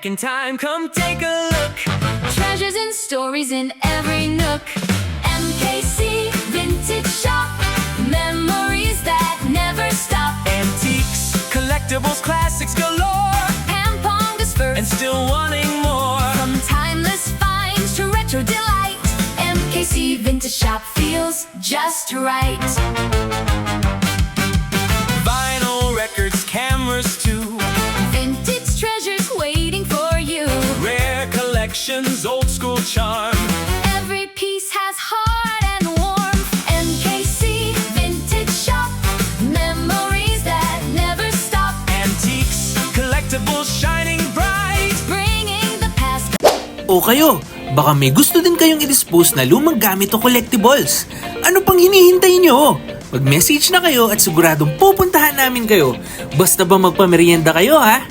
back in time, come take a look. Treasures and stories in every nook. MKC Vintage Shop. Memories that never stop. Antiques, collectibles, classics galore, Pampongas first. and still wanting more. From timeless finds to retro delight, MKC Vintage Shop feels just right. Vinyl records, cameras too, Vintage treasures waiting for you. rare collections, old school charm. Every piece has heart and warmth. MKC Vintage Shop. Memories that never stop. Antiques, collectibles shining bright. Bringing the past. O kayo, baka may gusto din kayong i-dispose na lumang gamit o collectibles. Ano pang hinihintay nyo? Mag-message na kayo at siguradong pupuntahan namin kayo. Basta ba magpamerienda kayo, ha?